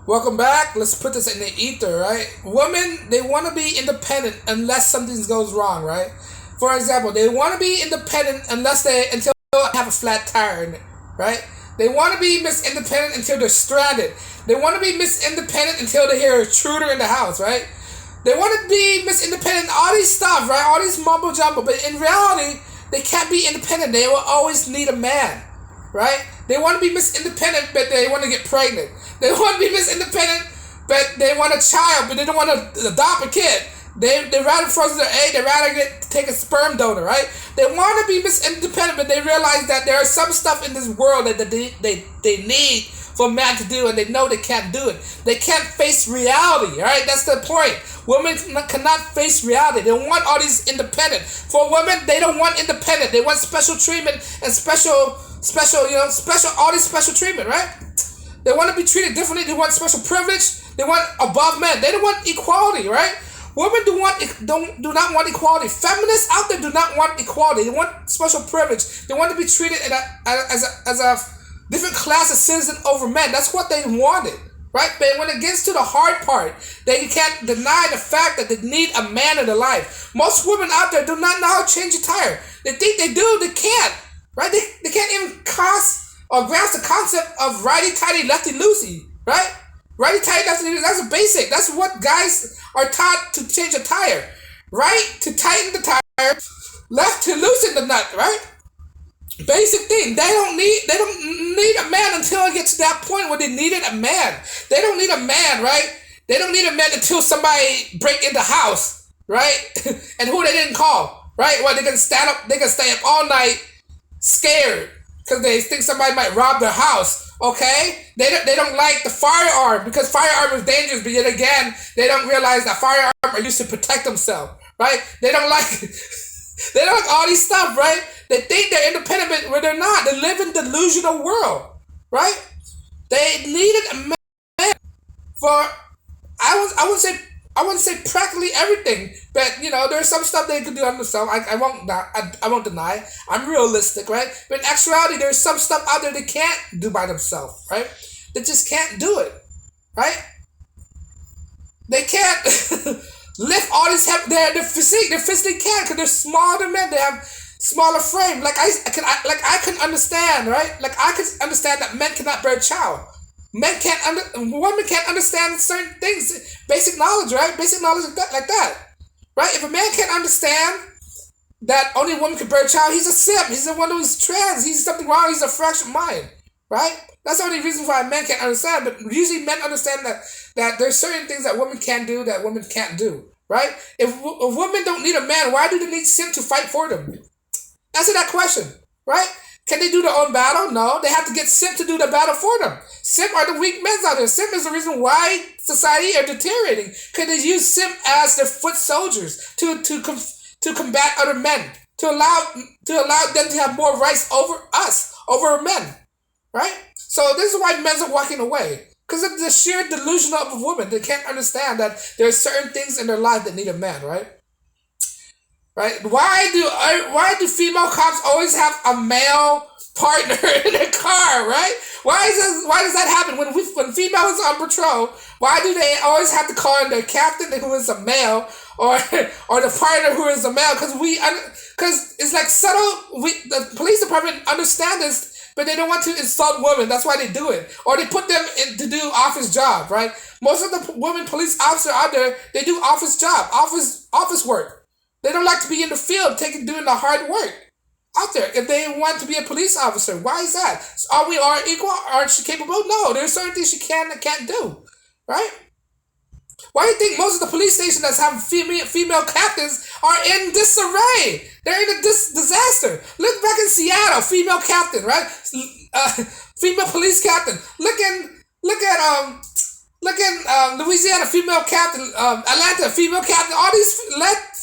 Welcome back. Let's put this in the ether, right? Women, they want to be independent unless something goes wrong, right? For example, they want to be independent until they have a flat tire in it, right? They want to be Miss Independent until they're stranded. They want to be Miss Independent until they hear a intruder in the house, right? They want to be Miss Independent, all these stuff, right? All these mumbo jumbo, but in reality, they can't be independent. They will always need a man, right? They want to be Miss Independent, but they want to get pregnant. They want to be Miss Independent, but they want a child, but they don't want to adopt a kid. They rather frozen their egg. They rather take a sperm donor, right? They want to be Miss Independent, but they realize that there is some stuff in this world that they need for a man to do, and they know they can't do it. They can't face reality, right? That's the point. Women cannot face reality. They want all these independent. For women, they don't want independent. They want special treatment and special, all these special treatment, right? They want to be treated differently. They want special privilege. They want above men. They don't want equality, right? Women do not want equality. Feminists out there do not want equality. They want special privilege. They want to be treated as a different class of citizen over men. That's what they wanted, right? But when it gets to the hard part, they can't deny the fact that they need a man in their life. Most women out there do not know how to change a tire. They think they do, they can't, right? They can't even grasp the concept of righty-tighty, lefty-loosey, right? Righty-tighty, lefty-loosey, that's a basic. That's what guys are taught to change a tire. Right to tighten the tire, left to loosen the nut, right? Basic thing. They don't need a man until it gets to that point where they needed a man. They don't need a man, right? They don't need a man until somebody break in the house, right? And who they didn't call, right? Well, they can stay up all night scared because they think somebody might rob their house. Okay, they don't like the firearm because firearm is dangerous, but yet again they don't realize that firearm are used to protect themselves, right? They don't like all these stuff, right? They think they're independent, but when they're not. They live in delusional world, right? They needed a man for I wouldn't say practically everything, but there's some stuff they could do on themselves. I won't deny. I'm realistic, right? But in actuality, there's some stuff out there they can't do by themselves, right? They just can't do it, right? They can't lift all this heavy. Their physique, they physically can't because they're smaller men. They have smaller frame. I can understand, right? Like I can understand that men cannot bear a child. Women can't understand certain things, basic knowledge, right? Basic knowledge like that, right? If a man can't understand that only a woman can bear a child, he's a simp. He's the one who's trans. He's something wrong. He's a fractured mind, right? That's the only reason why men can't understand. But usually men understand that there's certain things that women can do that women can't do, right? If women don't need a man, why do they need simp to fight for them? Answer that question, right? Can they do their own battle? No. They have to get simp to do the battle for them. Simp are the weak men out there. Simp is the reason why society are deteriorating. Because they use simp as their foot soldiers to combat other men. To allow them to have more rights over us, over men. Right? So this is why men are walking away. Because of the sheer delusion of a woman. They can't understand that there are certain things in their life that need a man, right? Right? Why do female cops always have a male partner in their car? Right? Why does that happen when females are on patrol? Why do they always have to call in their captain who is a male or the partner who is a male? Because it's like subtle. The police department understand this, but they don't want to insult women. That's why they do it, or they put them in to do office job. Right? Most of the women police officers out there, they do office job, office work. They don't like to be in the field doing the hard work out there if they want to be a police officer. Why is that? Are we all equal? Aren't she capable? No, there's certain things she can and can't do. Right? Why do you think most of the police stations that have female captains are in disarray? They're in a disaster. Look back in Seattle, female captain, right? Female police captain. Look at Louisiana, female captain. Atlanta, female captain. All these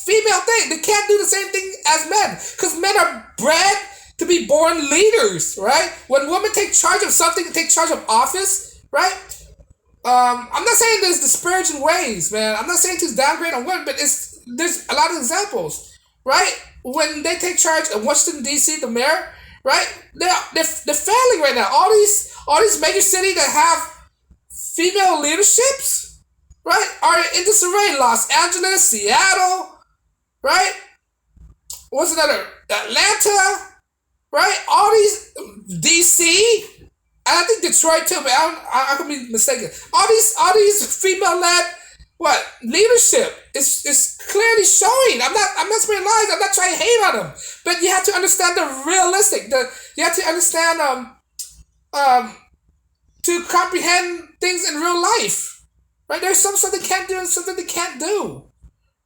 female things. They can't do the same thing as men because men are bred to be born leaders, right? When women take charge of something, take charge of office, right? I'm not saying there's disparaging ways, man. I'm not saying to downgrade on women, but there's a lot of examples, right? When they take charge of Washington D.C., the mayor, right? They're failing right now. All these major cities that have female leaderships, right, are in disarray. Los Angeles, Seattle, right? What's another? Atlanta, right? All these DC, and I think Detroit too, but I could be mistaken. All these female led what leadership is clearly showing. I'm not spreading lies. I'm not trying to hate on them, but you have to understand the realistic. You have to understand um to comprehend things in real life. Right? There's some stuff they can't do and something they can't do.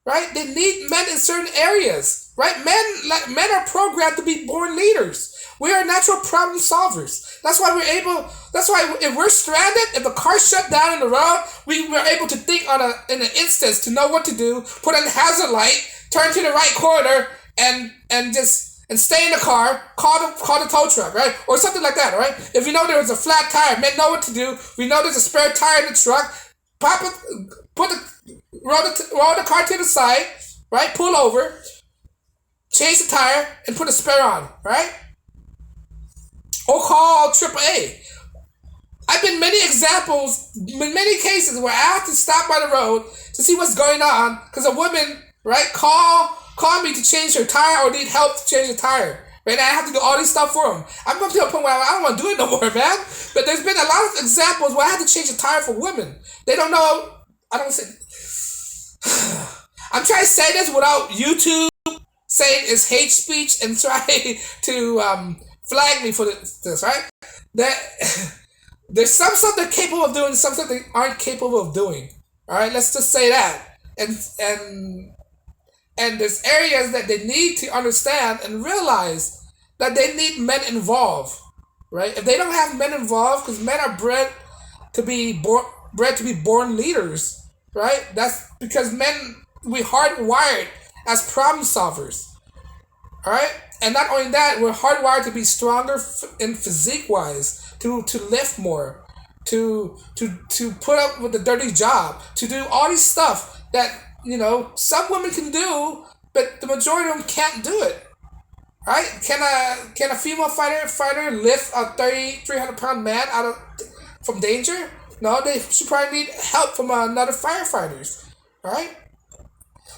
Right? They need men in certain areas. Right? Men are programmed to be born leaders. We are natural problem solvers. That's why we're able. That's why if we're stranded, if the car shut down in the road, we were able to think in an instance to know what to do. Put on the hazard light, turn to the right corner, and stay in the car. Call the tow truck, right, or something like that, right? If we know there was a flat tire, men know what to do. We know there's a spare tire in the truck. Pop it, roll the car to the side, right? Pull over, change the tire, and put a spare on, right? Or call AAA. I've been many examples, in many cases where I have to stop by the road to see what's going on because a woman, right, call me to change her tire or need help to change the tire. Right, and I have to do all this stuff for them. I'm going to a point where I don't want to do it no more, man. But there's been a lot of examples where I had to change a tire for women. They don't know. I don't say. I'm trying to say this without YouTube saying it's hate speech and try to flag me for this, right? There's some stuff they're capable of doing, some stuff they aren't capable of doing. All right, let's just say that. And there's areas that they need to understand and realize that they need men involved, right? If they don't have men involved, because men are bred to be born leaders, right? That's because men, we hardwired as problem solvers. All right, and not only that, we're hardwired to be stronger in physique wise, to lift more, to put up with the dirty job, to do all these stuff that some women can do, but the majority of them can't do it. Right? Can a female fighter lift a 300-pound man from danger? No, they should probably need help from another firefighters. Right?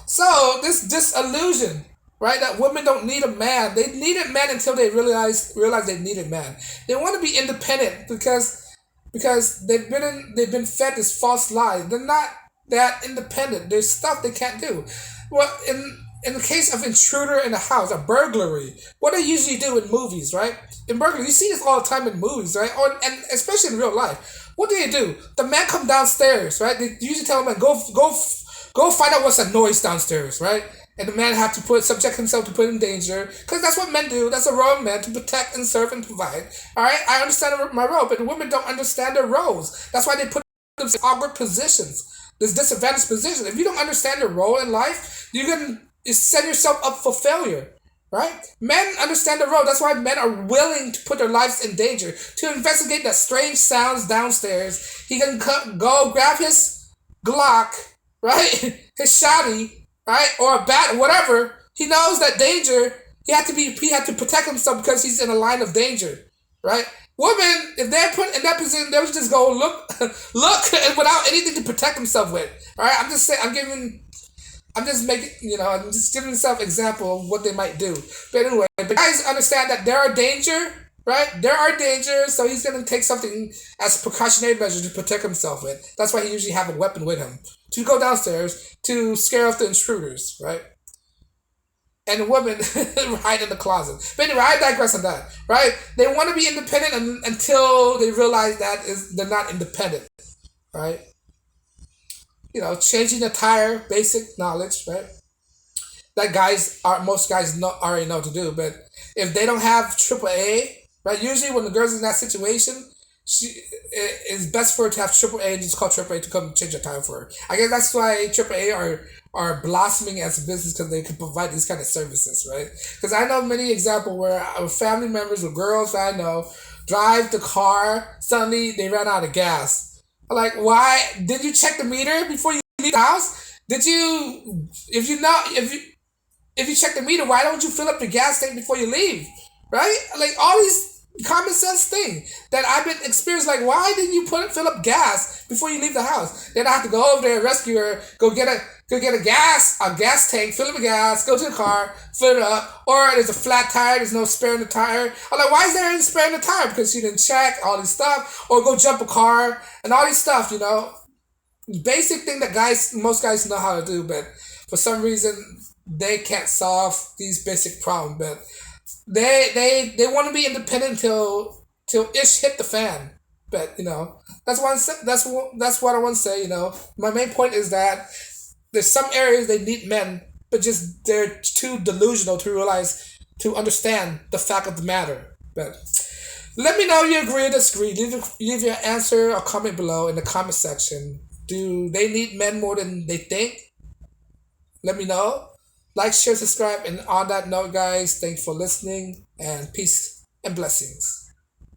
So this illusion, right, that women don't need a man. They needed men until they realize they needed man. They want to be independent because they've been fed this false lie. They're not that independent. There's stuff they can't do. Well, in the case of intruder in a house, a burglary, what they usually do in movies, right? In burglary, you see this all the time in movies, right? And especially in real life. What do? The man come downstairs, right? They usually tell the man, go find out what's that noise downstairs, right? And the man have to subject himself to put in danger, because that's what men do. That's a role of men, to protect and serve and provide. All right, I understand my role, but the women don't understand their roles. That's why they put them in awkward positions, this disadvantaged position. If you don't understand your role in life, you're gonna set yourself up for failure. Right? Men understand the role. That's why men are willing to put their lives in danger to investigate that strange sounds downstairs. He can go grab his Glock, right, his shotty, right, or a bat, whatever. He knows that danger. He had to protect himself because he's in a line of danger, right? Women, if they're put in that position, they'll just go look, without anything to protect themselves with. All right, I'm just saying. I'm just giving myself example of what they might do. But anyway, the guys understand that there are danger, right? There are dangers, so he's gonna take something as precautionary measure to protect himself with. That's why he usually have a weapon with him to go downstairs to scare off the intruders, right? And the women hide in the closet. But anyway, I digress on that, right? They want to be independent until they realize that they're not independent, right? Changing the tire, basic knowledge, right? That most guys already know to do. But if they don't have AAA, right? Usually when the girl's in that situation, it's best for her to have AAA and just call AAA to come change the tire for her. I guess that's why AAA are blossoming as a business, because they can provide these kind of services, right? Because I know many examples where family members or girls that I know drive the car, suddenly they ran out of gas. Like, why did you check the meter before you leave the house? If you check the meter, why don't you fill up the gas tank before you leave? Right? Like all these common sense thing that I've been experienced. Like, why didn't you fill up gas before you leave the house? Then I have to go over there and rescue her, go get a gas tank, fill up the gas, go to the car, fill it up. Or there's a flat tire, there's no spare in the tire. I'm like, why is there any spare in the tire? Because you didn't check all this stuff, or go jump a car and all this stuff. Basic thing that most guys know how to do, but for some reason they can't solve these basic problems. But they want to be independent till ish hit the fan. But that's what I want to say. My main point is that there's some areas they need men, but just they're too delusional to understand the fact of the matter. But let me know if you agree or disagree. Leave your answer or comment below in the comment section. Do they need men more than they think? Let me know. Like, share, subscribe, and on that note, guys, thanks for listening, and peace and blessings.